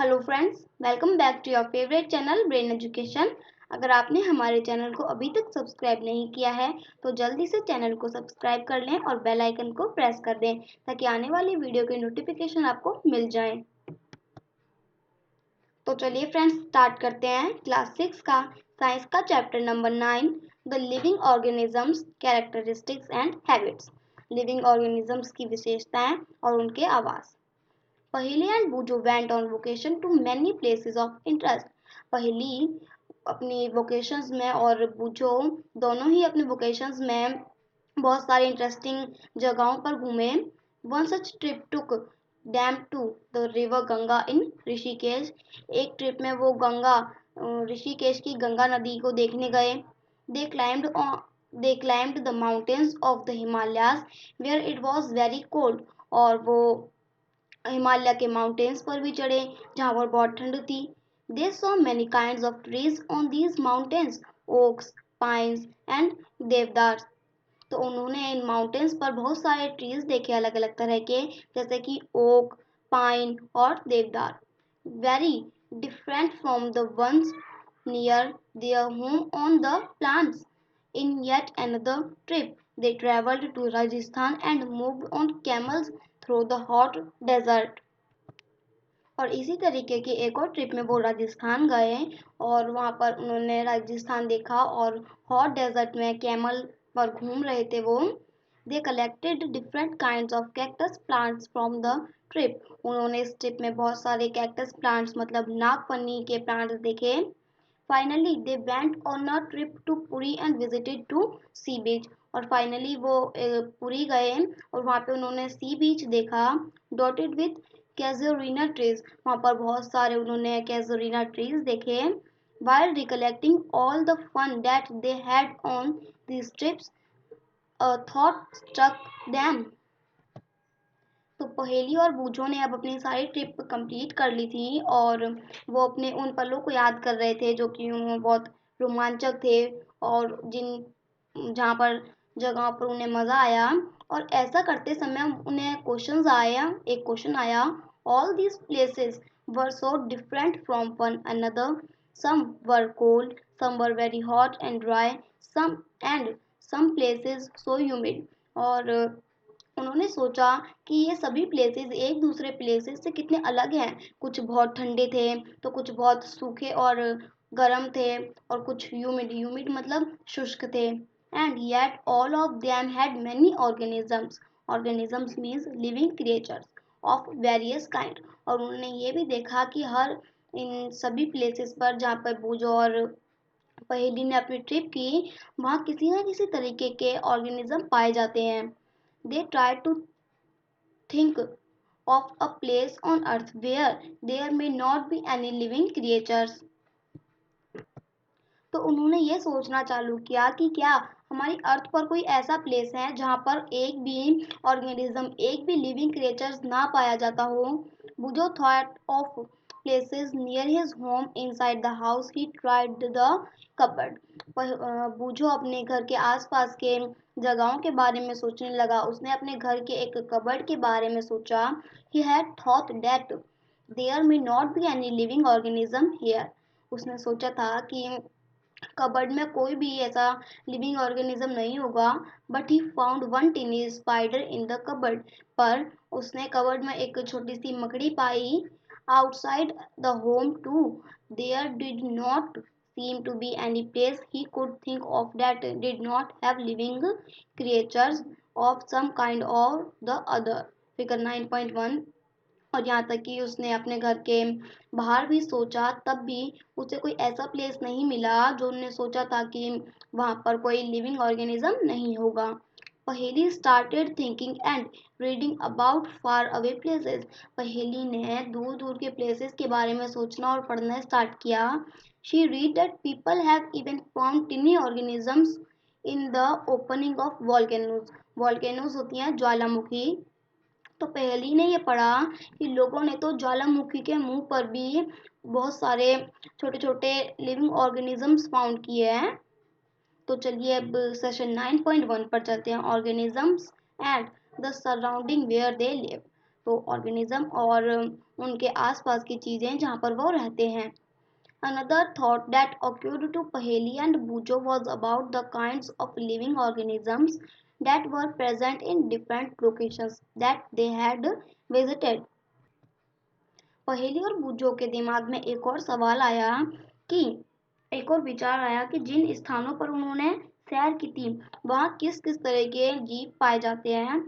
Hello friends, welcome back to your favourite channel Brain Education. अगर आपने हमारे channel को अभी तक सब्सक्राइब नहीं किया है तो जल्दी से चैनल को सब्सक्राइब कर लें और बेल आइकन को प्रेस कर दें ताकि आने वाली वीडियो के नोटिफिकेशन आपको मिल जाएं। तो चलिए फ्रेंड्स, स्टार्ट करते हैं क्लास 6 का साइंस का chapter number 9, the living organisms, characteristics and habits. Living organisms की विशेषताएं और उनके आवास। Paheli and Boojho went on vocation to many places of interest. Paheli अपनी वोकेशंस में और बूजो दोनों ही अपने वोकेशंस में बहुत सारे इंटरेस्टिंग जगहों पर घूमे। One such trip took them to the river Ganga in Rishikesh. एक ट्रिप में वो ऋषिकेश की गंगा नदी को देखने गए। They climbed they climbed the mountains of the Himalayas where it was very cold. और वो हिमालय के माउंटेन्स पर भी चढ़े जहाँ पर बहुत ठंड थी। They saw many kinds of trees on these mountains, oaks, pines and deodar. तो उन्होंने इन माउंटेन्स पर बहुत सारे ट्रीज देखे अलग अलग तरह के, जैसे कि ओक, पाइन और देवदार। Very different from the ones near their home on the plants. In yet another trip, they traveled to Rajasthan and moved on camels through the hot desert. और इसी तरीके की एक और ट्रिप में वो राजस्थान गए और वहाँ पर उन्होंने राजस्थान देखा और हॉट डेजर्ट में कैमल पर घूम रहे थे वो। They collected different kinds of cactus plants from the trip. उन्होंने इस ट्रिप में बहुत सारे कैक्टस प्लांट्स मतलब नागफनी के प्लांट्स देखे। Finally they went on a trip to Puri and visited to sea beach. और फाइनली वो पुरी गए और वहाँ पे उन्होंने सी बीच देखा, डॉटेड विथ कैजुरीना ट्रीज। वहाँ पर बहुत सारे उन्होंने कैजुरीना ट्रीज देखे। While recollecting all the fun that they had on these trips, a thought struck them. तो पहेली और बूझो ने अब अपनी सारी ट्रिप कंप्लीट कर ली थी और वो अपने उन पलों को याद कर रहे थे जो कि उन्हें बहुत रोमांचक थे और जिन जहाँ पर जगहों पर उन्हें मज़ा आया। और ऐसा करते समय उन्हें एक क्वेश्चन आया, all these places were so different from one another, some were cold, some were very hot and dry, some places so humid. और उन्होंने सोचा कि ये सभी प्लेसेस एक दूसरे प्लेसेस से कितने अलग हैं। कुछ बहुत ठंडे थे तो कुछ बहुत सूखे और गर्म थे और कुछ ह्यूमिड मतलब शुष्क थे। And yet all of them had many organisms means living creatures of various kind. और उन्होंने ये भी देखा कि हर इन सभी प्लेसेस पर जहाँ पर बूझो और पहेली ने अपनी ट्रिप की वहाँ किसी न किसी तरीके के ऑर्गेनिज्म पाए जाते हैं। They tried to think of a place on earth where there may not be any living creatures. तो उन्होंने ये सोचना चालू किया कि क्या हमारी अर्थ पर कोई ऐसा प्लेस है जहाँ पर एक भी ऑर्गेनिज्म, एक भी लिविंग क्रिएचर्स ना पाया जाता हो। Boojho thought of places near his home inside the house, he tried the cupboard. Boojho अपने घर के आसपास के जगहों के बारे में सोचने लगा। उसने अपने घर के एक कबर्ड के बारे में सोचा। He had thought that there may not be any living organism here. उसने सोचा था कि कबर्ड में कोई भी ऐसा लिविंग ऑर्गेनिज्म नहीं होगा। But he found one tiny spider in the cupboard. पर उसने कबर्ड में एक छोटी सी मकड़ी पाई। Outside the home to there did not seem to be any place he could think of that did not have living creatures of some kind or the other. Figure 9.1। और यहाँ तक कि उसने अपने घर के बाहर भी सोचा तब भी उसे कोई ऐसा प्लेस नहीं मिला जो उन्होंने सोचा था कि वहाँ पर कोई लिविंग ऑर्गेनिज्म नहीं होगा। पहेली started thinking and reading about far away places. पहेली ने दूर दूर के प्लेसेस के बारे में सोचना और पढ़ना स्टार्ट किया। She read that people have even found टिनी organisms in the opening of volcanoes. Volcanoes होती हैं ज्वालामुखी। तो पहेली ने ये पढ़ा कि लोगों ने तो ज्वालामुखी के मुंह पर भी बहुत सारे छोटे छोटे लिविंग ऑर्गेनिजम्स फाउंड किए हैं। तो चलिए अब सेशन 9.1 पर चलते हैं, organisms and the surrounding where they live. तो ऑर्गेनिज्म और उनके आसपास की चीज़ें जहाँ पर वो रहते हैं। Another thought that occurred to Paheli and Bujo was about the kinds of living organisms that were present in different locations that they had visited. पहेली और बूझो के दिमाग में एक और सवाल आया कि एक और विचार आया कि जिन स्थानों पर उन्होंने सैर की थी वहाँ किस किस तरह के जीव पाए जाते हैं।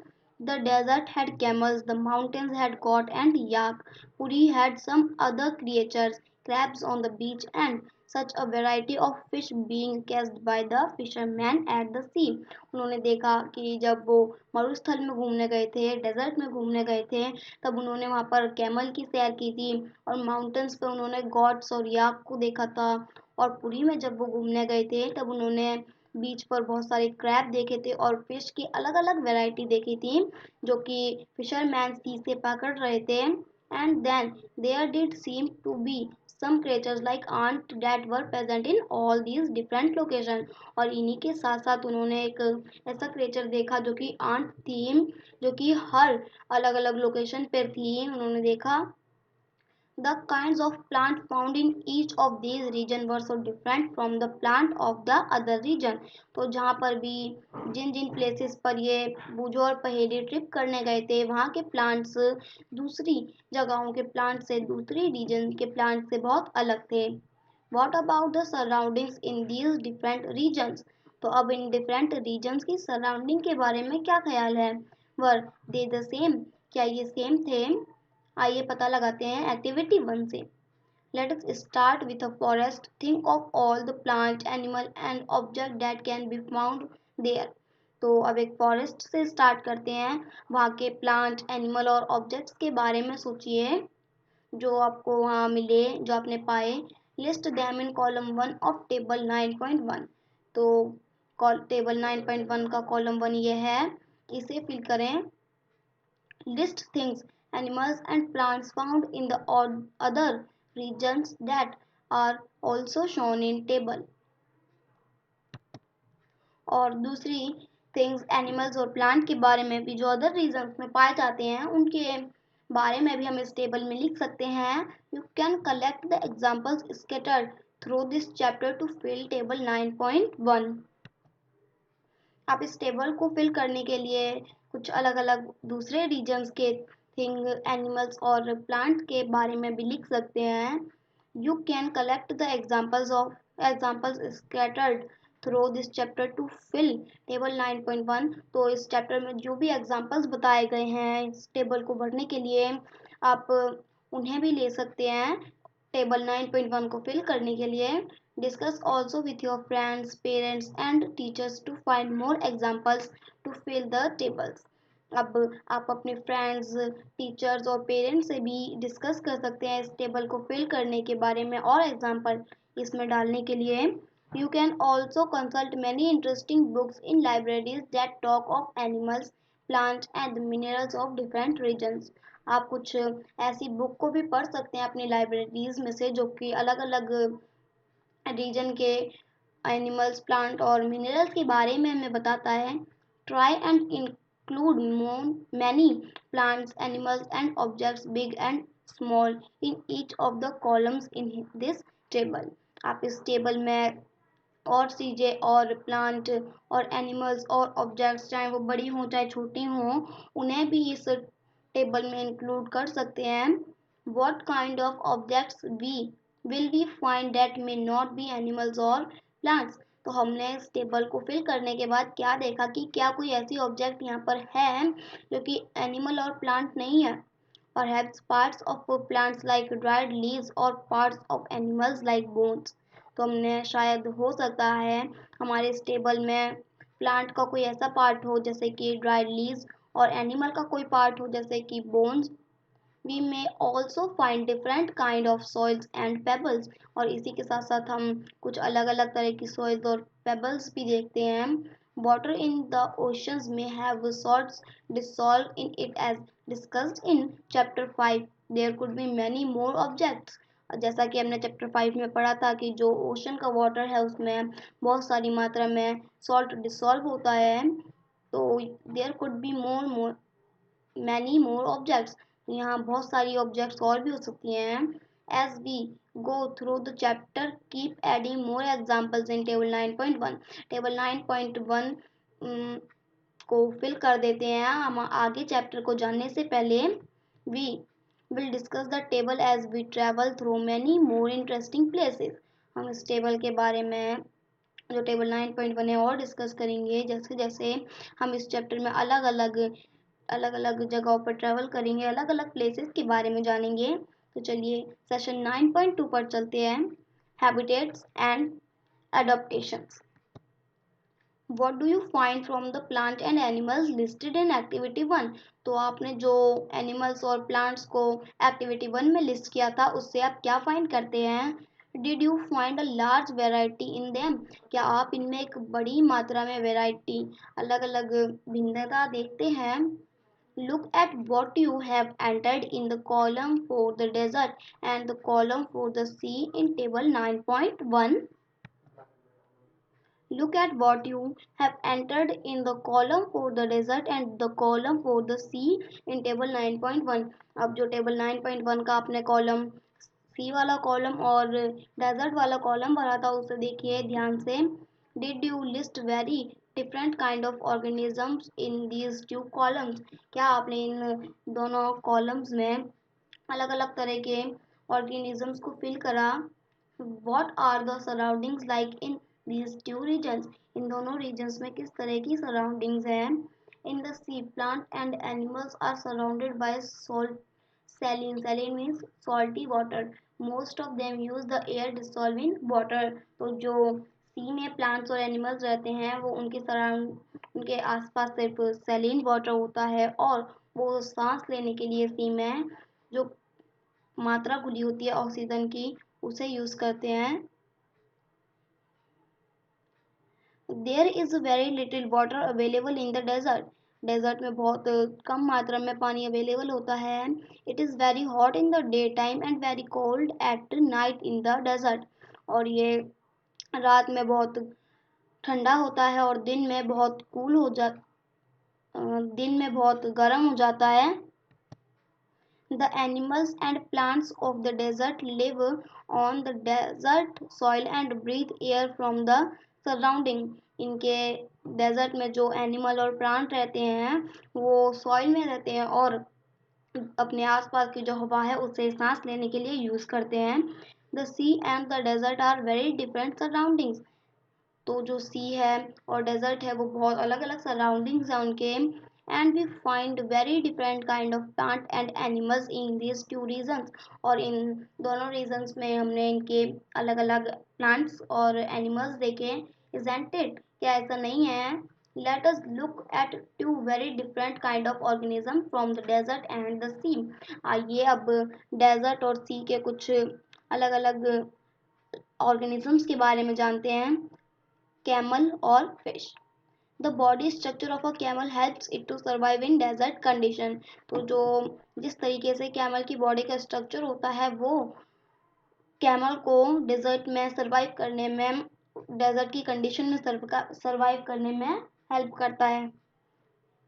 The desert had camels, the mountains had goat and yak, Puri had some other creatures, crabs on the beach, and such a variety of fish being catched by the fishermen at the sea. उन्होंने देखा कि जब वो मरुस्थल में घूमने गए थे, डेजर्ट में घूमने गए थे, तब उन्होंने वहाँ पर कैमल की सैर की थी और माउंटेन्स पे उन्होंने गॉड्स और याक को देखा था। और पुरी में जब वो घूमने गए थे तब उन्होंने बीच पर बहुत सारे क्रैब देखे थे और फिश की अलग अलग वैरायटी देखी थी जो कि फिशरमैन सी से पकड़ रहे थे। And then there did seem to be some creatures like ant that were present in all these different locations। और इन्हीं के साथ साथ उन्होंने एक ऐसा क्रिएचर देखा जो कि आंट थी जो कि हर अलग अलग लोकेशन पर थी। उन्होंने देखा the kinds of plants found in each of these regions were so different from the plant of the other region। तो जहाँ पर भी जिन जिन प्लेसेस पर ये बूझो और पहेली ट्रिप करने गए थे वहाँ के प्लांट्स दूसरी जगहों के प्लांट से दूसरी रीजन के प्लांट से बहुत अलग थे। What about the surroundings in these different regions? तो अब इन डिफरेंट रीजन्स की सराउंडिंग के बारे में क्या ख्याल है? वर दे द सेम, क्या ये सेम थे? आइए पता लगाते हैं एक्टिविटी 1 से। Let us start with a forest. Think of all the plant, animal and object that can be found there। तो अब एक फॉरेस्ट से स्टार्ट करते हैं। वहाँ के प्लांट, एनिमल और ऑब्जेक्ट्स के बारे में सोचिए जो आपको वहाँ मिले, जो आपने पाए। List them in column 1 of table 9.1। तो टेबल 9.1 का कॉलम 1 ये है, इसे फिल करें। List things, animals and plants found in the other regions that are also shown in table। और दूसरी थिंग्स, एनिमल्स और प्लांट के बारे में भी जो अदर रीजन्स में पाए जाते हैं उनके बारे में भी हम इस टेबल में लिख सकते हैं। You can collect the examples scattered through this chapter to fill table 9.1। आप इस टेबल को फिल करने के लिए कुछ अलग अलग दूसरे रीजन्स के थिंग, एनिमल्स और प्लांट के बारे में भी लिख सकते हैं। You can collect the examples scattered through this chapter to fill table 9.1। तो इस चैप्टर में जो भी एग्जाम्पल्स बताए गए हैं इस टेबल को भरने के लिए आप उन्हें भी ले सकते हैं टेबल 9.1 को फिल करने के लिए। Discuss also with your friends, parents and teachers to find more examples to fill the tables। अब आप अपने फ्रेंड्स, टीचर्स और पेरेंट्स से भी डिस्कस कर सकते हैं इस टेबल को फिल करने के बारे में और एग्जाम्पल इसमें डालने के लिए। You can also consult many interesting books in libraries that talk of animals, plants and minerals of different regions। आप कुछ ऐसी बुक को भी पढ़ सकते हैं अपनी लाइब्रेरीज में से जो कि अलग अलग रीजन के एनिमल्स, प्लांट और मिनरल्स के बारे में हमें बताता है। Try and include many plants, animals and objects big and small in each of the columns in this table. आप इस टेबल में और चीज़ें और प्लांट और एनिमल्स और ऑब्जेक्ट्स चाहे वो बड़ी हों चाहे छोटी हों उन्हें भी इस टेबल में इंक्लूड कर सकते हैं। What kind of objects will we find that may not be animals or plants। तो हमने इस टेबल को फिल करने के बाद क्या देखा कि क्या कोई ऐसी ऑब्जेक्ट यहाँ पर है जो कि एनिमल और प्लांट नहीं है। Perhaps parts of plants like dried leaves or parts of animals like bones। तो हमने शायद हो सकता है हमारे इस टेबल में प्लांट का कोई ऐसा पार्ट हो जैसे कि ड्राइड लीव्स और एनिमल का कोई पार्ट हो जैसे कि bones. We may also find different kind of soils and pebbles। और इसी के साथ साथ हम कुछ अलग अलग तरह की soils और pebbles भी देखते हैं। Water in the oceans may have salts dissolved in it as discussed in chapter 5। There could be many more objects। जैसा कि हमने चैप्टर 5 में पढ़ा था कि जो ओशन का वाटर है उसमें बहुत सारी मात्रा में सॉल्ट डिसॉल्व होता है। तो there could be many more objects। यहाँ बहुत सारी ऑब्जेक्ट्स और भी हो सकती हैं। As we go through the chapter keep adding more examples in table 9.1। Table 9.1 को फिल कर देते हैं। हम आगे चैप्टर को जानने से पहले we will discuss the table as we travel through many more interesting places. हम इस टेबल के बारे में, जो टेबल 9.1 है, और डिस्कस करेंगे जैसे जैसे हम इस चैप्टर में अलग अलग जगहों पर ट्रैवल करेंगे, अलग अलग प्लेसेस के बारे में जानेंगे। तो चलिए सेशन 9.2 पर चलते हैं, habitats and adaptations. What do you find from the plant and animals listed in activity 1? तो आपने जो एनिमल्स और प्लांट्स को एक्टिविटी 1 में लिस्ट किया था उससे आप क्या फाइंड करते हैं? Did you find a large variety in them? क्या आप इनमें एक बड़ी मात्रा में वेराइटी, अलग अलग भिन्नता देखते हैं? Look at what you have entered in the column for the desert and the column for the sea in table 9.1. Look at what you have entered in the column for the desert and the column for the sea in table 9.1. अब जो table 9.1 का आपने column C वाला column और desert वाला column भरा था उसे देखिए ध्यान से। Did you list very different kind of organisms in these two columns? क्या आपने इन दोनों कॉलम्स में अलग अलग तरह के ऑर्गेनिजम्स को फिल करा? What are the surroundings like in these two regions? इन दोनों regions में किस तरह की surroundings हैं? In the sea, plant and animals are surrounded by saline. Saline means salty water. Most of them use the air dissolved in water. तो जो सी में plants और एनिमल्स रहते हैं वो उनके आसपास सिर्फ सैलिन वाटर होता है और वो सांस लेने के लिए सी में जो मात्रा घुली होती है ऑक्सीजन की उसे यूज करते हैं। There is very little water available in the desert. Desert में बहुत कम मात्रा में पानी अवेलेबल होता है। It is very hot in the day time and very cold at night in the desert. और ये रात में बहुत ठंडा होता है और दिन में बहुत गर्म हो जाता है। The animals and plants of the desert live on the desert soil and breathe air from the surrounding. इनके डेजर्ट में जो एनिमल और प्लांट रहते हैं वो सॉइल में रहते हैं और अपने आसपास की जो हवा है उससे सांस लेने के लिए यूज करते हैं। The sea and the desert are very different surroundings. तो जो सी है और डेजर्ट है वो बहुत अलग अलग सराउंडिंग्स हैं उनके। And we find very different kind of plant and animals in these two regions. और इन दोनों रीजन्स में हमने इनके अलग अलग प्लांट्स और एनिमल्स देखे। Isn't it? क्या ऐसा नहीं है? Let us look at two very different kind of organism from the desert and the sea. आइए अब डेजर्ट और सी के कुछ अलग अलग ऑर्गेनिजम्स के बारे में जानते हैं। कैमल और fish. The body structure of a camel helps it to survive in desert condition. तो जो जिस तरीके से कैमल की बॉडी का स्ट्रक्चर होता है वो कैमल को डेजर्ट में सर्वाइव करने में, डेजर्ट की कंडीशन में सर्वाइव करने में हेल्प करता है।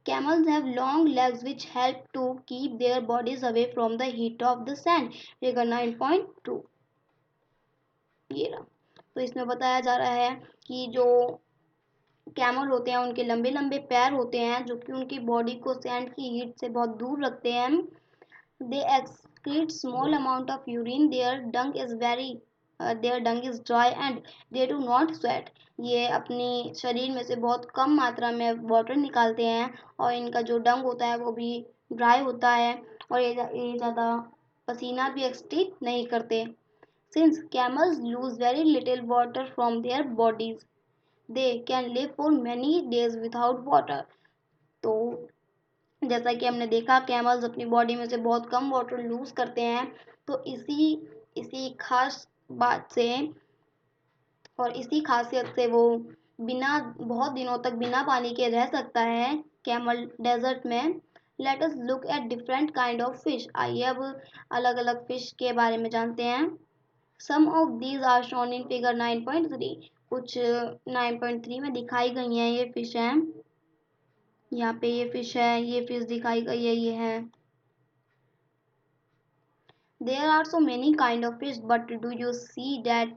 Camels have long legs which help to keep their bodies away from the heat of the sand. Figure 9.2 ये रहा। तो इसमें बताया जा रहा है कि जो कैमल होते हैं उनके लंबे लंबे पैर होते हैं जो कि उनकी बॉडी को सैंड की हीट से बहुत दूर रखते हैं। They excrete small amount of urine. Their dung is dry and they do not sweat. ये अपनी शरीर में से बहुत कम मात्रा में वाटर निकालते हैं और इनका जो डंग होता है वो भी ड्राई होता है और ये ज़्यादा पसीना भी एक्सक्रीट नहीं करते। Since camels lose very little water from their bodies they can live for many days without water. तो जैसा कि हमने देखा कैमल्स अपनी बॉडी में से बहुत कम वाटर लूज करते हैं। तो इसी खास बात से और इसी खासियत से वो बिना बहुत दिनों तक बिना पानी के रह सकता है कैमल डेजर्ट में। Late us look at different kind of fish. आइए अब अलग अलग फिश के बारे में जानते हैं। Some of these are shown in figure 9.3। कुछ 9.3 में दिखाई गई हैं ये फिश हैं। यहाँ पे ये फिश है, ये फिश दिखाई गई है, ये है। There are so many kind of fish, but do you see that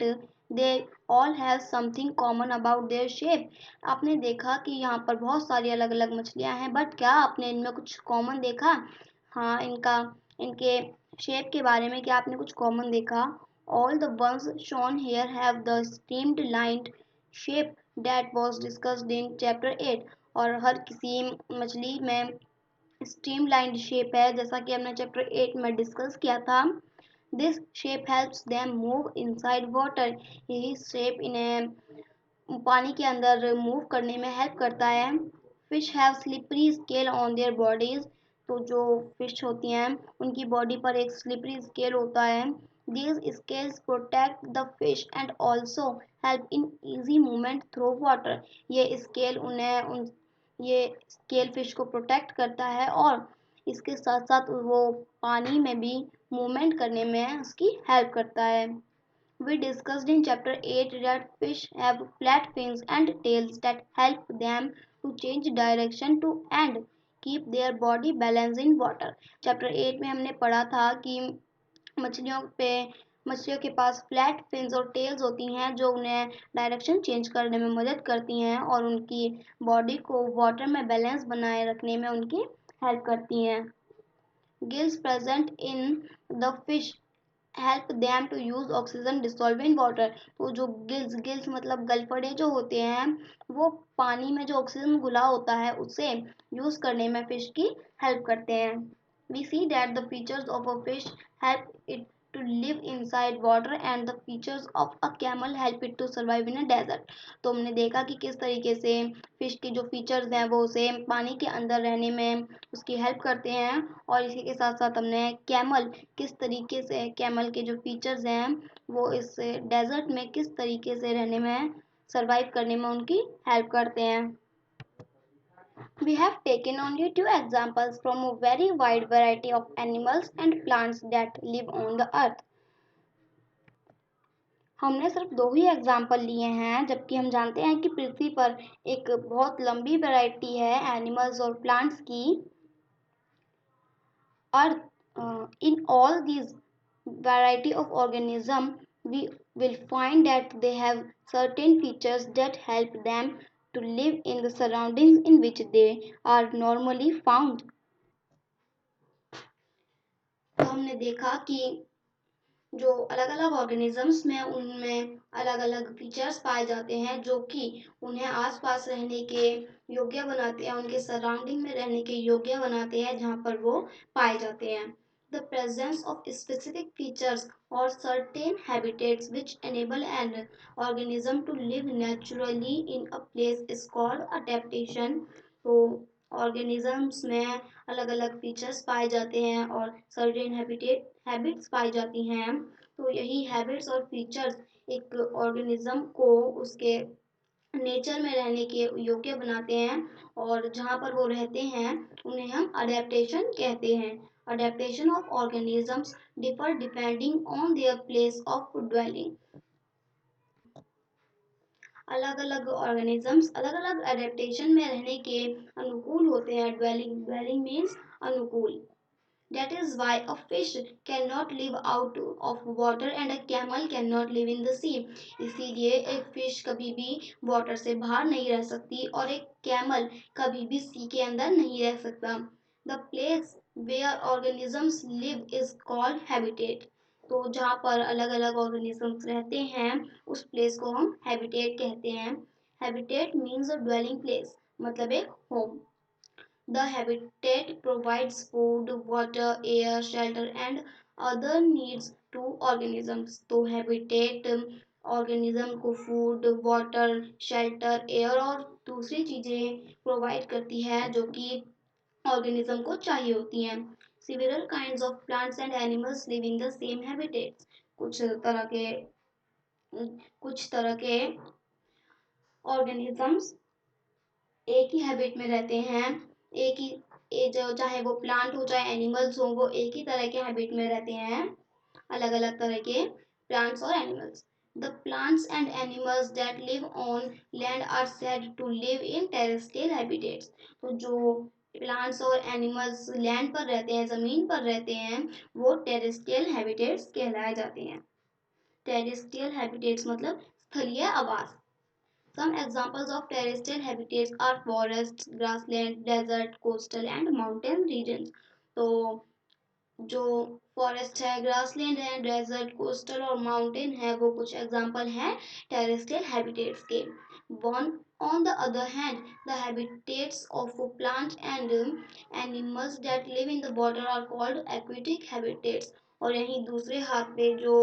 they all have something common about their shape? आपने देखा कि यहाँ पर बहुत सारी अलग अलग मछलियाँ हैं, बट क्या आपने इनमें कुछ कॉमन देखा? हाँ, इनके शेप के बारे में क्या आपने कुछ कॉमन देखा? All the ones shown here have the streamlined shape that was discussed in chapter 8. और हर किसी मछली में स्ट्रीमलाइंड शेप है, जैसा कि हमने चैप्टर 8 में डिस्कस किया था। This shape helps them move inside water. यही शेप इन्हें पानी के अंदर मूव करने में हेल्प करता है। Fish have slippery scale on their bodies. तो जो फिश होती हैं उनकी बॉडी पर एक स्लिपरी स्केल होता है। These scales protect the fish and also help in easy movement through water. ये स्केल फिश को प्रोटेक्ट करता है और इसके साथ साथ वो पानी में भी मूवमेंट करने में उसकी हेल्प करता है। We discussed in chapter 8 that fish have flat fins and tails that help them to change direction to and keep their body balanced in water. Chapter 8 में हमने पढ़ा था कि मछलियों पे मछलियों के पास फ्लैट फिन्स और टेल्स होती हैं जो उन्हें डायरेक्शन चेंज करने में मदद करती हैं और उनकी बॉडी को वाटर में बैलेंस बनाए रखने में उनकी हेल्प करती हैं। Gills present in the fish help them to use oxygen dissolve in water. तो जो गिल्स मतलब गलफड़े जो होते हैं वो पानी में जो ऑक्सीजन घुला होता है उसे यूज करने में फिश की हेल्प करते हैं। We see that the features of a fish help it to live inside water and the features of a camel help it to survive in a desert। तो हमने देखा कि किस तरीके से फिश के जो फीचर्स हैं वो उसे पानी के अंदर रहने में उसकी हेल्प करते हैं और इसी के साथ साथ हमने कैमल के जो फीचर्स हैं वो इस डेजर्ट में किस तरीके से रहने में सरवाइव करने में उनकी हेल्प करते हैं। We have taken only two examples from a very wide variety of animals and plants that live on the earth. हमने सिर्फ दो ही एग्जाम्पल लिए हैं, जबकि हम जानते हैं कि पृथ्वी पर एक बहुत लंबी वैरायटी है एनिमल्स और प्लांट्स की। Earth, in all these variety of organism, we will find that they have certain features that help them to live in the surroundings in which they are normally found। तो हमने देखा कि जो अलग अलग organisms में उनमें अलग अलग फीचर्स पाए जाते हैं जो कि उन्हें आसपास रहने के योग्य बनाते हैं, उनके सराउंडिंग में रहने के योग्य बनाते हैं जहाँ पर वो पाए जाते हैं। The presence of specific features or certain habitats which enable an organism to live naturally in a place is called adaptation। तो ऑर्गेनिजम्स में अलग अलग फीचर्स पाए जाते हैं और सर्टेन हैबिट्स पाई जाती हैं। तो यही हैबिट्स और फीचर्स एक ऑर्गेनिज्म को उसके नेचर में रहने के योग्य बनाते हैं और जहाँ पर वो रहते हैं उन्हें हम अडेप्टेशन कहते हैं। Adaptation of organisms differ depending on their place of dwelling. अलग अलग ऑर्गेनिजम्स अलग अलग एडेप्टेशन में रहने के अनुकूल होते हैं। ड्वेलिंग मीन्स अनुकूल। That is why a fish cannot live out of water and a camel cannot live in the sea। इसीलिए एक फिश कभी भी वाटर से बाहर नहीं रह सकती और एक कैमल कभी भी सी के अंदर नहीं रह सकता। The place where organisms live is called habitat। तो जहाँ पर अलग अलग ऑर्गेनिजम्स रहते हैं उस प्लेस को हम हैबिटेट कहते हैं। हैबिटेट मीन्स अ ड्वेलिंग प्लेस, मतलब एक home. The habitat provides food, water, air, shelter and other needs to organisms। तो habitat ऑर्गेनिज्म को फूड, वाटर, शेल्टर, एयर और दूसरी चीजें प्रोवाइड करती है जो कि ऑर्गेनिज्म को चाहिए होती हैं। Several kinds of plants and animals live in the same habitats। कुछ तरह के ऑर्गेनिजम्स एक ही हैबिट में रहते हैं। एक ही जो चाहे वो प्लांट हो चाहे एनिमल्स हो वो एक ही तरह के हैबिट में रहते हैं। अलग अलग तरह के प्लांट्स और animals. The plants and animals that live on land are said to live in terrestrial habitats। तो जो प्लांट्स और एनिमल्स लैंड पर रहते हैं, जमीन पर रहते हैं, वो टेरेस्ट्रियल हैबिटेट्स कहलाए जाते हैं। टेरेस्ट्रियल हैबिटेट्स मतलब स्थलीय आवास। Some examples of terrestrial habitats are forests, grassland, desert, coastal and mountain regions. तो जो फॉरेस्ट है, ग्रासलैंड है, डेजर्ट, कोस्टल और माउंटेन है, वो कुछ एग्जांपल हैं टेरेस्ट्रियल हैबिटेट्स के। One on the other hand, the habitats of plants and animals that live in the water are called aquatic habitats. और यहीं दूसरे हाथ पे जो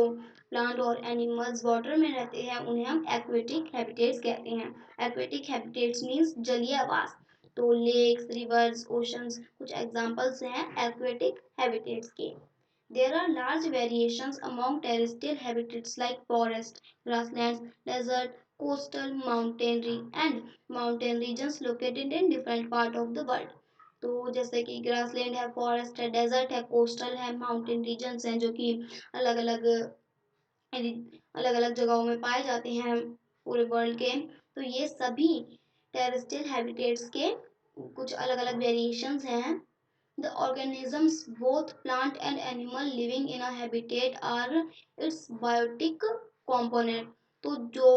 प्लांट और एनिमल्स वाटर में रहते हैं उन्हें हम एक्वेटिक हैबिटेट्स कहते हैं। एक्वेटिक हैबिटेट्स मीन्स जलीय आवास। तो लेक्स, रिवर्स, ओशंस कुछ एग्जांपल्स हैं एक्वेटिक हैबिटेट्स के। There are large variations among terrestrial habitats like forest, grasslands, desert, coastal, mountain regions located in different part of the world. तो जैसे कि ग्रासलैंड है, फॉरेस्ट है, डेजर्ट है, कोस्टल है, माउंटेन रीजन्स हैं जो कि अलग अलग अलग अलग जगहों में पाए जाते हैं पूरे वर्ल्ड के। तो ये सभी टेरेस्ट्रियल हैबिटेट्स के कुछ अलग अलग वेरिएशंस हैं। The organisms, both plant and animal living in a habitat, are its biotic component. तो जो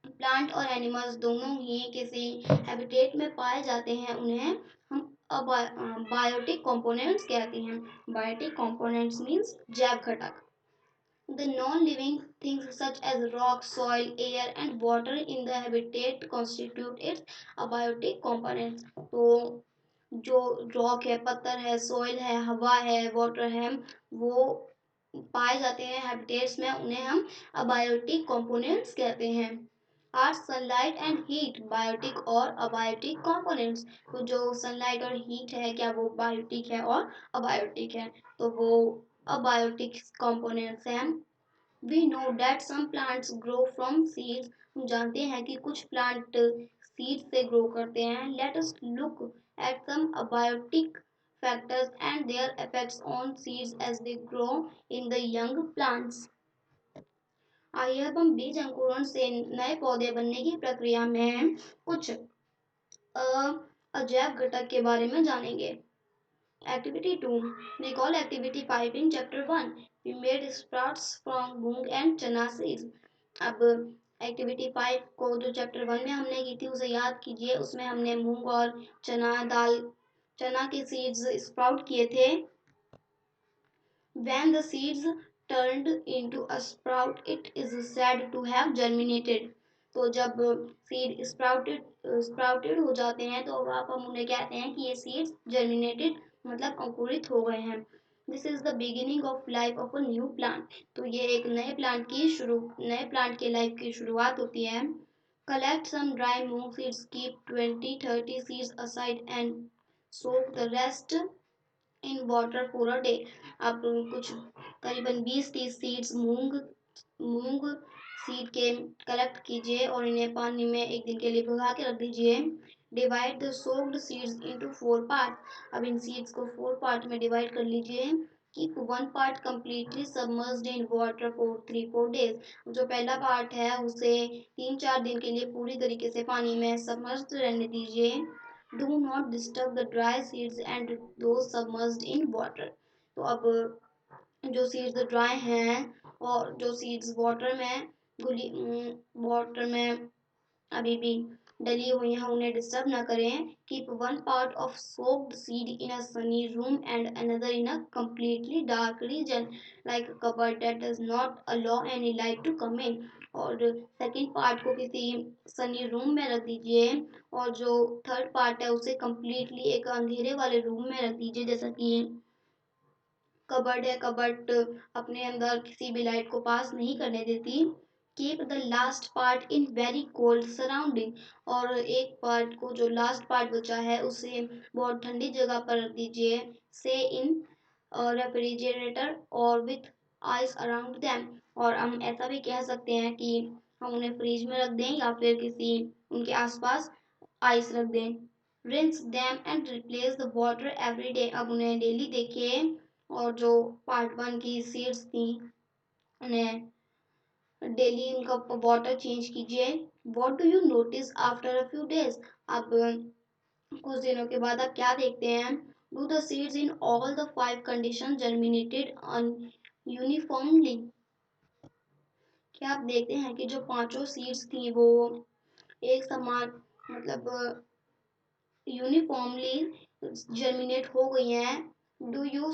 प्लांट और एनिमल्स दोनों ही किसी हैबिटेट में पाए जाते हैं उन्हें हम बायोटिक कंपोनेंट्स कहते हैं। बायोटिक कंपोनेंट्स मीन्स जैव घटक। The non-living things such as rock, soil, air and water in the habitat constitute its abiotic components. तो जो रॉक है, पत्थर है, सॉइल है, हवा है, वाटर है, वो पाए जाते हैं हैबिटेट्स में, उन्हें हम अबायोटिक कंपोनेंट्स कहते हैं। Are sunlight and heat biotic और अबायोटिक कंपोनेंट्स। तो जो सनलाइट और हीट है क्या वो बायोटिक है और अबायोटिक है? तो वो अबायोटिक कंपोनेंट्स हैं। We know that some plants grow from seeds. हम जानते हैं कि कुछ प्लांट सीड से ग्रो करते हैं। Let us look at some abiotic factors and their effects on seeds as they grow in the young plants. आइए अब हम बीज अंकुरण से नए पौधे बनने की प्रक्रिया में कुछ अजैव घटक के बारे में जानेंगे। Activity 2. Recall Activity 5 in Chapter 1. We made sprouts from moong and चना seeds. अब एक्टिविटी 5 को जो चैप्टर 1 में हमने की थी उसे याद कीजिए। उसमें हमने मूंग और चना के सीड्स स्प्राउट किए थे। When the seeds turned into a sprout, it is said to have germinated. तो जब सीड स्प्राउटेड हो जाते हैं तो अब हम उन्हें कहते हैं कि ये सीड्स जर्मिनेटेड मतलब अंकुरित हो गए हैं। This is the beginning of life of a new plant. तो ये एक नए प्लांट के लाइफ की शुरुआत होती है। Collect some dry moong seeds, keep 20-30 seeds aside and soak the rest in water for a day. आप कुछ करीबन 20-30 सीड्स मूंग सीड के कलेक्ट कीजिए और इन्हें पानी में एक दिन के लिए भिगा के रख दीजिए। Divide the soaked seeds into 4 part. अब इन सीड्स को 4 पार्ट में डिवाइड कर लीजिए। Keep 1 part completely submerged in water for 3-4 days. जो पहला पार्ट है उसे 3-4 दिन के लिए पूरी तरीके से पानी में सबमर्ज्ड रहने दीजिए। Do not disturb the dry seeds and those submerged in water. तो अब जो सीड्स ड्राई हैं और जो सीड्स वाटर में अभी भी डली हुई हैं उन्हें डिस्टर्ब ना करें। Keep 1 part of soaked seed in a sunny room and another in a completely dark region like a cupboard that does not allow any light to come in. और सेकेंड पार्ट को किसी Sunny room में रख दीजिए और जो third part है उसे कम्प्लीटली एक अंधेरे वाले रूम में रख दीजिए। जैसा कि कबर्ड है, कबर्ड अपने अंदर किसी भी लाइट को पास नहीं करने देती। Keep the last part in very cold surrounding. और एक पार्ट को जो लास्ट पार्ट बचा है उसे बहुत ठंडी जगह पर रख दीजिए। से इन रेफ्रिजरेटर और विथ आइस अराउंड देम। और हम ऐसा भी कह सकते हैं कि हम उन्हें फ्रीज में रख दें या फिर किसी उनके आसपास आइस रख दें। Rinse them and replace the water every day. अब उन्हें डेली देखिए और जो पार्ट 1 की सीड्स थी उन्हें डेली उनका वाटर चेंज कीजिए। What do you notice after a few days. अब कुछ दिनों के बाद आप क्या देखते हैं, do the seeds in all the 5 condition germinated uniformly. क्या आप देखते हैं कि जो पांचों सीड्स थी वो एक समान मतलब यूनिफॉर्मली जर्मिनेट हो गई हैं। Do you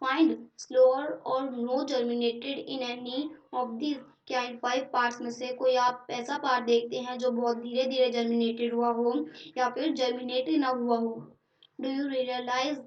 find slower or no germinated in any of these. क्या इन 5 पार्ट्स में से कोई आप ऐसा पार्ट देखते हैं जो बहुत धीरे धीरे जर्मिनेटेड हुआ हो या फिर जर्मिनेट ना हुआ हो। Do you realize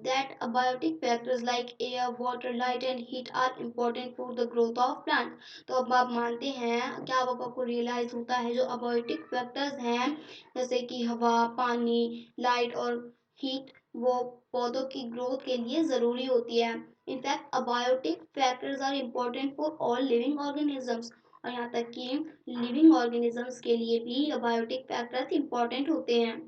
that abiotic factors like air, water, light and heat are important for the growth of plant। तो अब आप मानते हैं, क्या अब आपको रियलाइज होता है जो अबायोटिक फैक्टर्स हैं जैसे कि हवा, पानी, लाइट और हीट वो पौधों की ग्रोथ के लिए जरूरी होती है। In fact abiotic factors are important for all living organisms. और यहाँ तक कि लिविंग ऑर्गेनिजम्स के लिए भी अबायोटिक फैक्टर्स इम्पोर्टेंट होते हैं।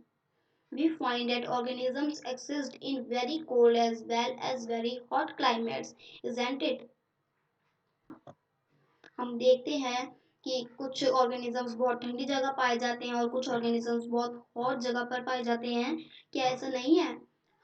We find that organisms exist in very cold as well as very hot climates, isn't it? हम देखते हैं कि कुछ ऑर्गेनिजम्स बहुत ठंडी जगह पाए जाते हैं और कुछ ऑर्गेनिजम्स बहुत हॉट जगह पर पाए जाते हैं। क्या ऐसा नहीं है?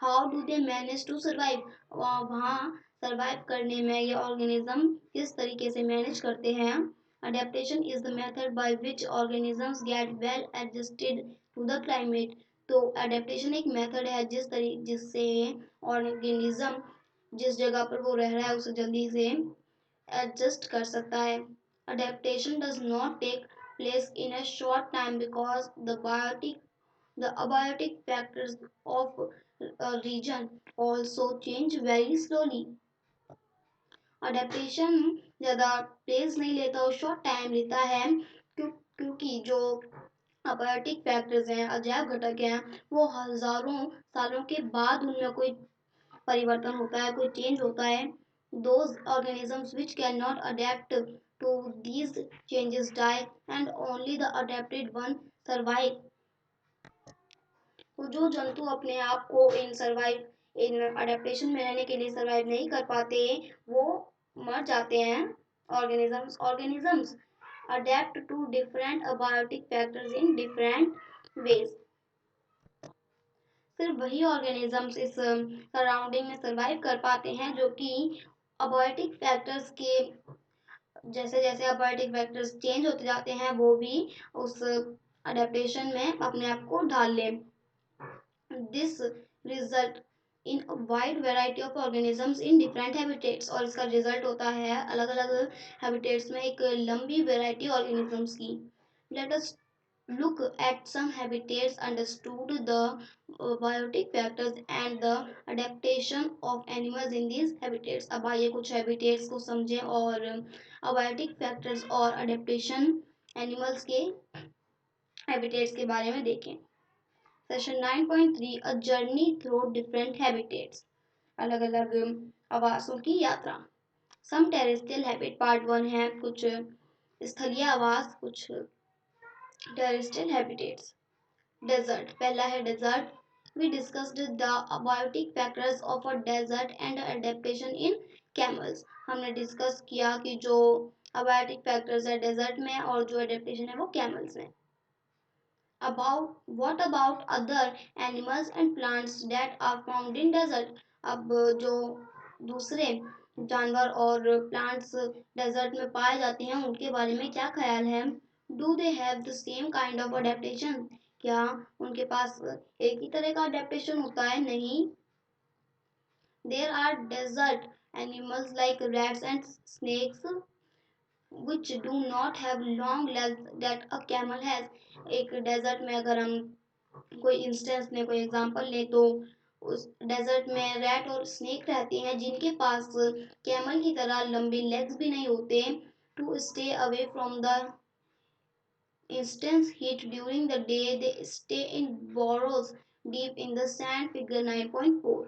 How do they manage to survive. वहाँ सर्वाइव करने में ये ऑर्गेनिज्म किस तरीके से मैनेज करते हैं। Adaptation is the method by which organisms get well adjusted to the climate. तो अडेप्टेशन एक मेथड है जिससे ऑर्गेनिज्म जिस जगह पर वो रह रहा है उसे जल्दी से एडजस्ट कर सकता है। Adaptation does not take place in a short time because the abiotic factors of a region also change very slowly। Adaptation ज़्यादा प्लेस नहीं लेता और शॉर्ट टाइम लेता है क्योंकि जो अबायोटिक फैक्टर्स हैं, अजैव घटक हैं, वो हजारों सालों के बाद उनमें कोई परिवर्तन होता है, कोई चेंज होता है। Those organisms which cannot adapt to these changes die and only the adapted one survive। तो जो जंतु अपने आप को इन अडेप्टेशन में रहने के लिए सर्वाइव नहीं कर पाते वो मर जाते हैं। Organisms adapt to different abiotic factors in different ways. सिर्फ वही ऑर्गेनिजम्स इस सराउंडिंग में सर्वाइव कर पाते हैं जो कि अबायोटिक फैक्टर्स के जैसे जैसे अबायोटिक फैक्टर्स चेंज होते जाते हैं वो भी उस अडेप्टेशन में अपने आप को ढाल ले। This result in wide variety of organisms in different habitats. और इसका रिजल्ट होता है अलग अलग हैबिटेट्स में एक लंबी वेराइटी ऑर्गेनिजम्स की। Let us look at some habitats, understood the biotic factors and the adaptation of animals in these habitats। अब आइए कुछ habitats को समझें और abiotic factors और adaptation animals के habitats के बारे में देखें। Session 9.3 A journey through different habitats। अलग अलग आवासों की यात्रा। Some terrestrial habit पार्ट 1 है कुछ स्थलीय आवास, कुछ terrestrial habitats। डेजर्ट पहला है desert. We discussed the abiotic factors of a desert and adaptation in camels. हमने डिस्कस किया कि जो अबायोटिक फैक्टर्स है डेजर्ट में और जो अडेप्टेशन है वो कैमल्स में। About what about other animals and plants that are found in desert. अब जो दूसरे जानवर और प्लांट्स डेजर्ट में पाए जाते हैं उनके बारे में क्या ख्याल है। Do they have the same kind of adaptation. क्या उनके पास एक ही तरह का अडेप्टेशन होता है। नहीं। There are desert animals like rats and snakes which do not have long legs that a camel has। एक डेजर्ट में अगर हम कोई इंस्टेंस लें, कोई एग्जांपल लें तो उस डेजर्ट में रैट और स्नेक रहते हैं जिनके पास कैमल की तरह लंबे लेग्स भी नहीं होते to stay away from the intense heat during the day. They stay in burrows deep in the sand। Figure 9.4।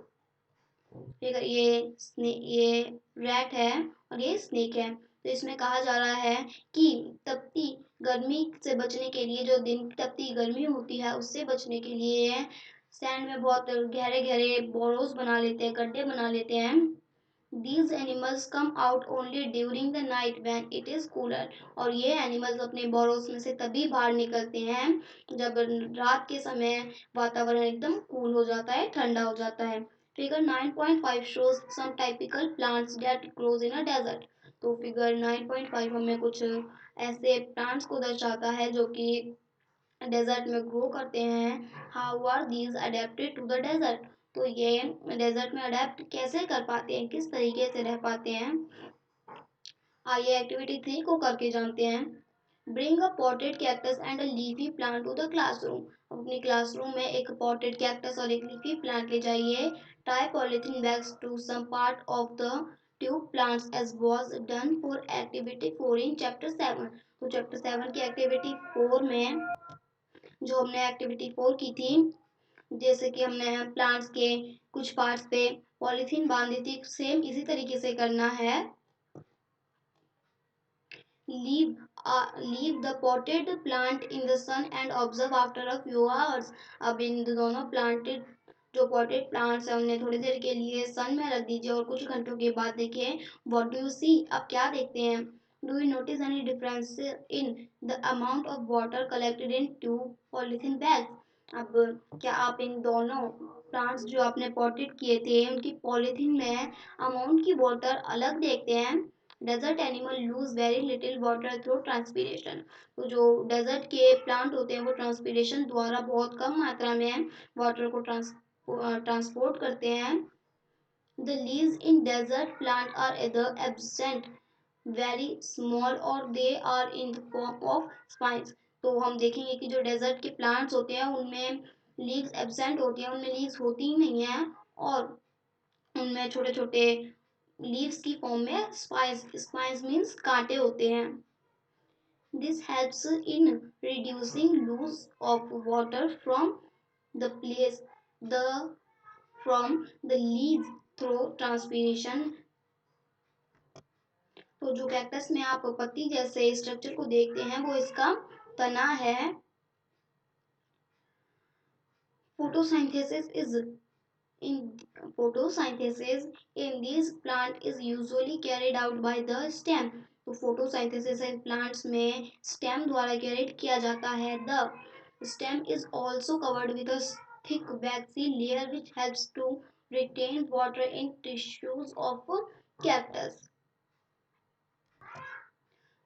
Figure ये रैट है और ये स्नेक है। तो इसमें कहा जा रहा है कि तपती गर्मी से बचने के लिए, जो दिन की तपती गर्मी होती है उससे बचने के लिए सैंड में बहुत गहरे गहरे बोरोज बना लेते हैं, गड्ढे बना लेते हैं These animals come out only during the night when it is cooler. और ये एनिमल्स अपने बोरोस में से तभी बाहर निकलते हैं जब रात के समय वातावरण एकदम कूल हो जाता है, ठंडा हो जाता है. Figure 9.5 shows some typical plants that grows in a desert. तो फिगर 9.5 हमें कुछ ऐसे प्लांट्स को दर्शाता है जो कि डेजर्ट में ग्रो करते हैं. How are these adapted to the desert. तो ये डेजर्ट में अडेप्ट कैसे कर पाते हैं, किस तरीके से रह पाते हैं. आइए एक्टिविटी 3 को करके जानते हैं. Bring a potted cactus and a leafy plant to the classroom. अपनी क्लासरूम में एक पॉटेड कैक्टस और एक लीफी प्लांट ले जाइए. Tie polythene bags to some part of the two plants as was done for activity 4 in chapter 7. तो chapter 7 की activity 4 में जो हमने एक्टिविटी 4 की थी, जैसे कि हमने प्लांट्स के कुछ पार्ट्स पे पॉलीथीन बांधी थी, सेम इसी तरीके से करना है. Leave the potted plant in the sun and observe after a few hours. अब इन दोनों प्लांटेड जो पॉटेड प्लांट्स है उन्हें थोड़ी देर के लिए सन में रख दीजिए और कुछ घंटों के बाद देखिए व्हाट डू यू सी. अब क्या देखते हैं. Do you notice any difference in the amount of water collected in tube polythene bags. अब क्या आप इन दोनों प्लांट्स जो आपने पॉटेड किए थे उनकी पॉलीथीन में अमाउंट की वाटर अलग देखते हैं. Desert animal lose very little water through transpiration. तो जो डेजर्ट के प्लांट होते हैं वो ट्रांसपीरेशन द्वारा बहुत कम मात्रा में वाटर को ट्रांसपोर्ट करते हैं. The leaves in desert plant are either absent very small or they are in the form of spines. तो हम देखेंगे कि जो डेजर्ट के प्लांट्स होते हैं उनमें लीव्स एब्सेंट होती हैं, उनमें लीव्स होती ही नहीं है और उनमें छोटे छोटे लीव्स की फॉर्म में स्पाइस मीन्स कांटे होते हैं. This helps in reducing lose of water the from the leaves through transpiration. तो जो कैक्टस में आप पत्ती जैसे स्ट्रक्चर को देखते हैं वो इसका तना है. Photosynthesis in photosynthesis in these plant is usually carried out by the stem. तो photosynthesis इन plants में stem द्वारा carried किया जाता है. The stem is also covered with a thick waxy layer which helps to retain water in tissues of cactus.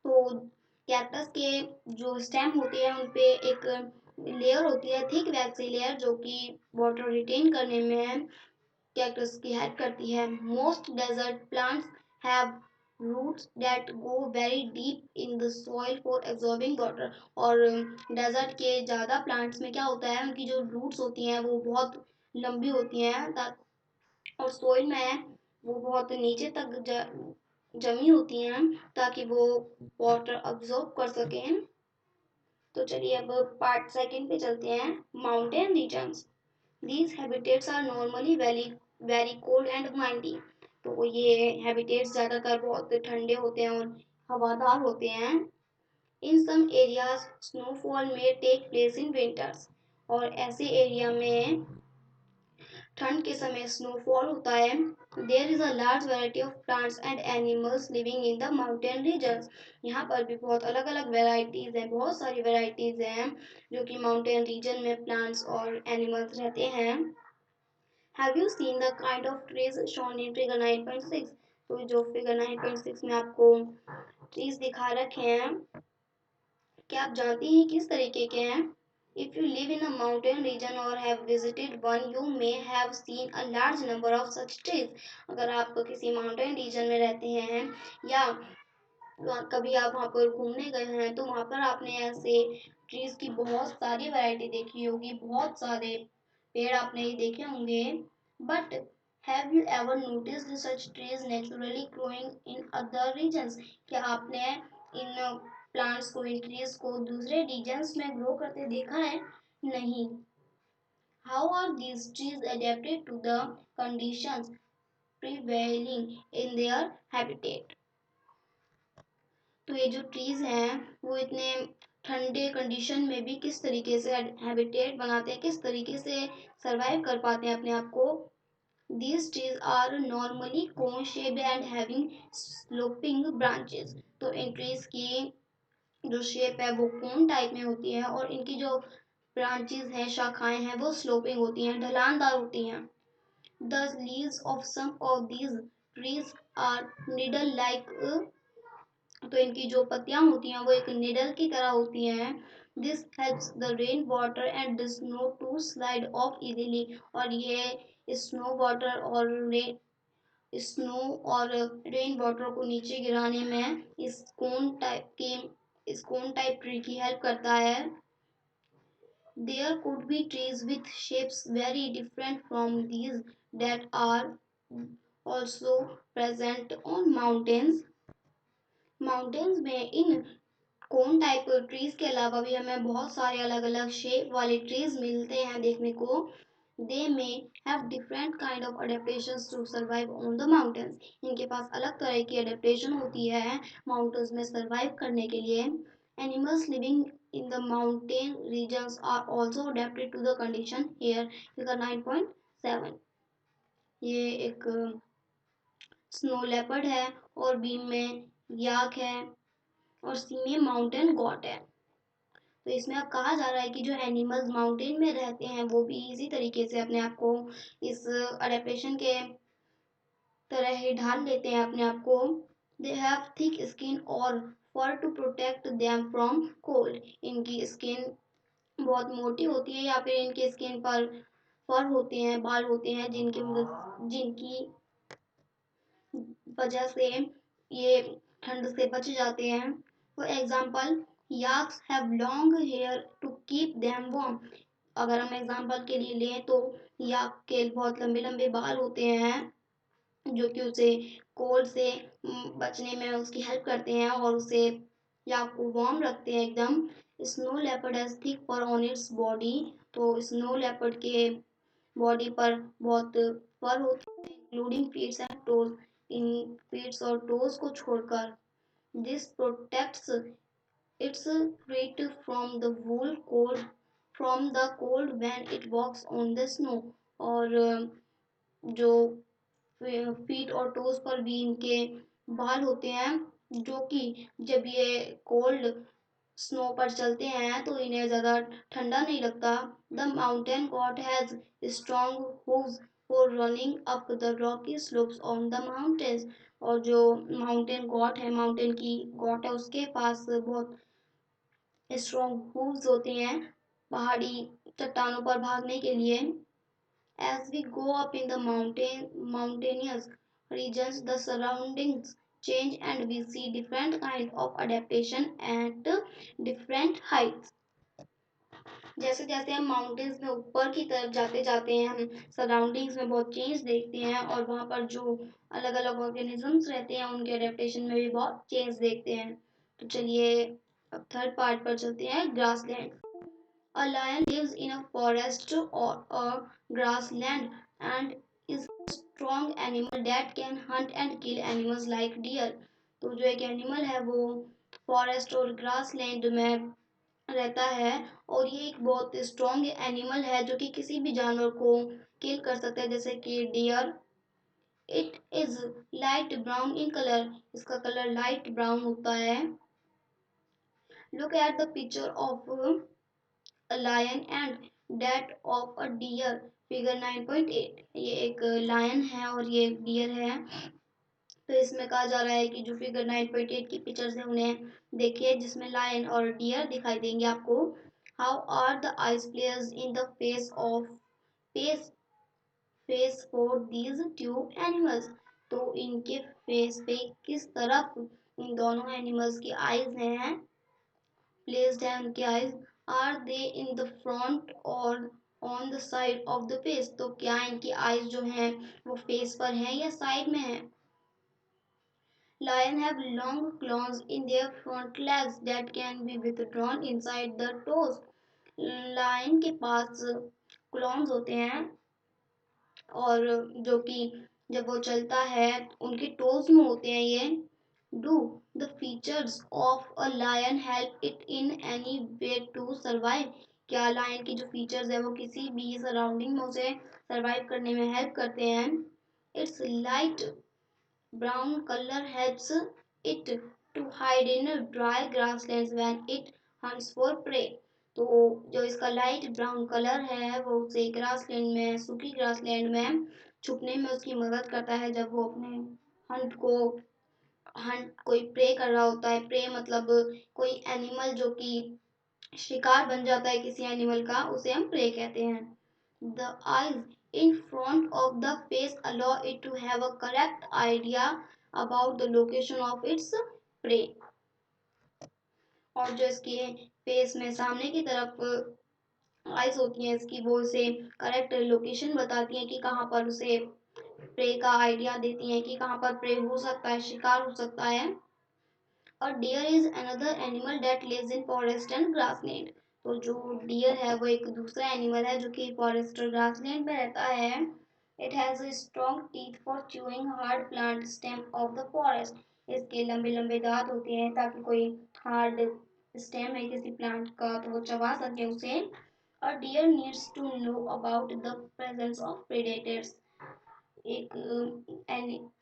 तो cactus के जो stem होते हैं उन पे एक लेयर होती है, थिक वैक्सी लेयर, जो कि वाटर रिटेन करने में कैक्टस की हेल्प करती है. Most desert plants have roots that go very deep in the soil for absorbing water. और डेजर्ट के ज़्यादा प्लांट्स में क्या होता है, उनकी जो रूट्स होती हैं वो बहुत लंबी होती हैं और सॉइल में वो बहुत नीचे तक जमी होती हैं ताकि वो वाटर अब्जॉर्ब कर सकें. तो चलिए अब पार्ट सेकंड पे चलते हैं. Mountain regions. These habitats are normally very cold and windy. तो ये हैबिटेट्स ज़्यादातर बहुत ठंडे होते हैं और हवादार होते हैं. In some areas snowfall may take place in winters. और ऐसे एरिया में ठंड के समय स्नोफॉल होता है. There is a large variety of plants and animals living in the mountain regions. यहाँ पर भी बहुत अलग अलग वेराइटीज हैं, बहुत सारी वेराइटीज हैं जो कि माउंटेन रीजन में प्लांट्स और एनिमल्स रहते हैं. Have you seen the kind of trees shown in figure 9.6. तो जो फिगर 9.6 में आपको ट्रीज दिखा रखे हैं, क्या आप जानती हैं किस तरीके के हैं. If you live in a mountain region or have visited one, you may have seen a large number of such trees. अगर आप किसी माउंटेन रीजन में रहते हैं या कभी आप वहाँ पर घूमने गए हैं तो वहाँ पर आपने ऐसे ट्रीज की बहुत सारी वैरायटी देखी होगी, बहुत सारे पेड़ आपने देखे होंगे. But have you ever noticed such trees naturally growing in other regions. क्या आपने इन प्लांट्स को, इन ट्रीज को दूसरे रीजन्स में ग्रो करते देखा है. नहीं. How are these trees adapted to the conditions prevailing in their habitat. तो ये जो ट्रीज हैं वो इतने ठंडे कंडीशन में भी किस तरीके से हैबिटेट बनाते हैं, किस तरीके से सरवाइव कर पाते हैं अपने आप को. These trees are normally cone shaped and having sloping branches. तो इन trees की जो शेप है वो कोन टाइप में होती है और इनकी जो ब्रांचेस हैं, शाखाएं हैं, वो स्लोपिंग होती हैं, ढलानदार होती हैं. The leaves of some of these trees are needle like. तो इनकी जो पत्तियां होती हैं वो एक निडल की तरह होती हैं. This helps the rain water and the snow to slide off easily. और ये स्नो वाटर और स्नो और रेन वाटर को नीचे गिराने में इस कोन टाइप ट्री की हेल्प करता है. There could be trees with shapes very different from these that are also present on mountains. Mountains में इन कोन टाइप ट्रीज के अलावा भी हमें बहुत सारे अलग अलग शेप वाले ट्रीज मिलते हैं देखने को. They may have different kind of adaptations to survive on the mountains. इनके पास अलग तरह की अडेप्टेशन होती है माउंटेन्स में सर्वाइव करने के लिए. Animals living in the mountain regions are also adapted to the condition here. Figure 9.7. ये एक स्नो लेपर्ड है और बी में याक है और सी में माउंटेन गॉट है. तो इसमें अब कहा जा रहा है कि जो एनिमल्स माउंटेन में रहते हैं वो भी इसी तरीके से अपने आप को इस अडेप्टेशन के तरह ही ढाल लेते हैं अपने आप को. दे हैव थिक स्किन और fur to protect them from cold. इनकी स्किन बहुत मोटी होती है या फिर इनके स्किन पर फर होते हैं, बाल होते हैं जिनकी वजह से ये ठंड से बच जाते हैं. For example yaks have long hair to keep them warm. अगर हम एग्जाम्पल के लिए लें तो याक के बहुत लंबे लंबे बाल होते हैं जो कि उसे कोल्ड से बचने में उसकी हेल्प करते हैं और उसे याक को वार्म रखते हैं एकदम. Snow leopard has thick fur on its body. तो स्नो लेपर्ड के बॉडी पर बहुत फर होते हैं इंक्लूडिंग फीट्स एंड टोज. इन फीट्स और टोज को छोड़कर. This protects its feet from the wool cold from the cold when it walks on the snow. और जो फीट और टोज पर भी इनके बाल होते हैं जो कि जब ये कोल्ड स्नो पर चलते हैं तो इन्हें ज़्यादा ठंडा नहीं लगता. The mountain God has strong hooves for running up the Rocky slopes on the mountains. और जो माउंटेन गॉड है, माउंटेन की गॉड है, उसके पास बहुत स्ट्रॉन्ग हूव्स होते हैं पहाड़ी चट्टानों पर भागने के लिए. As we go up in the mountainous regions, the surroundings change and we see different kinds of adaptation at different heights. जैसे जैसे हम माउंटेन्स में ऊपर की तरफ जाते जाते हैं हम सराउंडिंग्स में बहुत चेंज देखते हैं और वहाँ पर जो अलग अलग ऑर्गेनिजम्स रहते हैं उनके अडेप्टेशन में भी बहुत चेंज देखते हैं. तो चलिए अब थर्ड पार्ट पर चलते हैं, grassland. A lion lives in a forest or a grassland and is a strong animal that can hunt and kill animals like deer. तो जो एक एनिमल है वो फॉरेस्ट और ग्रासलैंड में रहता है और ये एक बहुत स्ट्रॉन्ग एनिमल है जो कि किसी भी जानवर को किल कर सकता है जैसे कि deer. It is light brown in colour. इसका कलर लाइट ब्राउन होता है. Look at the picture of a lion and that of a deer. Figure 9.8. ये एक लायन है और ये एक डियर है. तो इसमें कहा जा रहा है कि जो फिगर 9.8 की पिक्चर्स है उन्हें देखिए जिसमें लायन और डियर दिखाई देंगे आपको. How are the eyes placed in the face for these two animals. तो इनके फेस पे किस तरफ इन दोनों एनिमल्स की आइज हैं, placed है उनके eyes. Are they in the front or on the side of the face. तो क्या इनकी eyes जो हैं वो face पर हैं या side में हैं. Lion have long claws in their front legs that can be withdrawn inside the toes. Lion के पास claws होते हैं और जो कि जब वो चलता है उनके टोज में होते हैं ये. Do the features of a lion help it in any way to survive. क्या लायन की जो फीचर्स है वो किसी भी सराउंडिंग में उसे सरवाइव करने में हेल्प करते हैं। Its light brown colour helps it to hide in dry grasslands when it hunts for prey. तो जो इसका लाइट ब्राउन कलर है वो उसे ग्रासलैंड में, सूखी ग्रासलैंड में छुपने में उसकी मदद करता है जब वो अपने हंट कोई प्रे कर रहा होता है। प्रे मतलब कोई एनिमल जो कि शिकार बन जाता है किसी एनिमल का, उसे हम प्रे कहते हैं। The eyes in front of the face allow it to have a correct idea about the location of its prey. और जो इसके फेस में सामने की तरफ आइज होती हैं इसकी, वो इसे करेक्ट लोकेशन बताती हैं कि कहाँ पर उसे प्रे का आइडिया देती हैं कि कहाँ पर प्रे हो सकता है, शिकार हो सकता है। और deer is another animal that lives in forest and grassland. तो जो डियर है वो एक दूसरा एनिमल है जो कि फॉरेस्ट और ग्रासलैंड में रहता है। It has a strong teeth for chewing hard plant stem of the forest. इसके लंबे लंबे दांत होते हैं ताकि कोई हार्ड स्टेम है किसी प्लांट का तो वो चबा सके उसे। और deer needs to know about the presence of predators. एक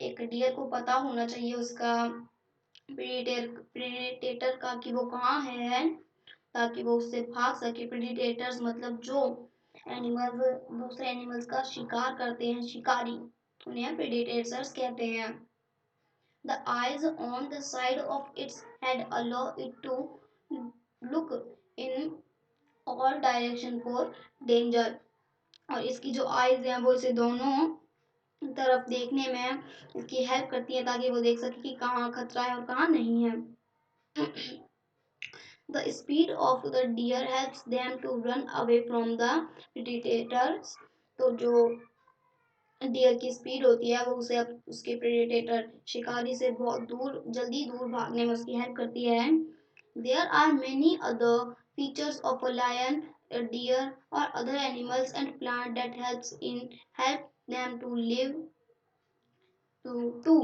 एक डियर को पता होना चाहिए उसका प्रेडेटर का कि वो कहाँ है ताकि वो उससे भाग सके। प्रेडिटेटर्स मतलब जो एनिमल्स दूसरे एनिमल्स का शिकार करते हैं, शिकारी, उन्हें प्रेडिटेटर्स कहते हैं। The eyes on the side of its head allow it to look in all direction for danger. और इसकी जो आइज हैं वो इसे दोनों तरफ देखने में इसकी हेल्प करती है ताकि वो देख सके कि कहाँ खतरा है और कहाँ नहीं है। The speed of the deer helps them to run away from the predators. तो जो डियर की स्पीड होती है वो उसे उसके प्रेडेटर शिकारी से बहुत दूर, जल्दी दूर भागने में उसकी हेल्प करती है। There are many other features of a lion, a deer or other animals and plant that help them to live to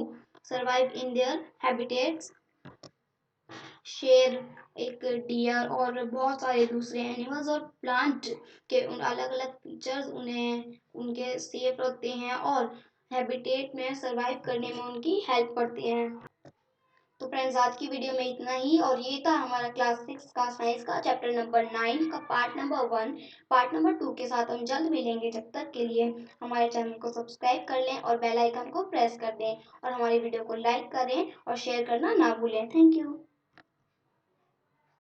survive in their habitats. शेर, एक डियर और बहुत सारे दूसरे एनिमल्स और प्लांट के उन अलग अलग फीचर्स उन्हें उनके सेफ रखते हैं और हैबिटेट में सरवाइव करने में उनकी हेल्प करते हैं। तो फ्रेंड्स आज की वीडियो में इतना ही, और ये था हमारा क्लास 6 का साइंस का चैप्टर नंबर 9 का पार्ट नंबर 1। पार्ट नंबर 2 के साथ हम जल्द मिलेंगे। जब तक के लिए हमारे चैनल को सब्सक्राइब कर लें और बेल आइकन को प्रेस कर दें और हमारी वीडियो को लाइक करें और शेयर करना ना भूलें। Thank you.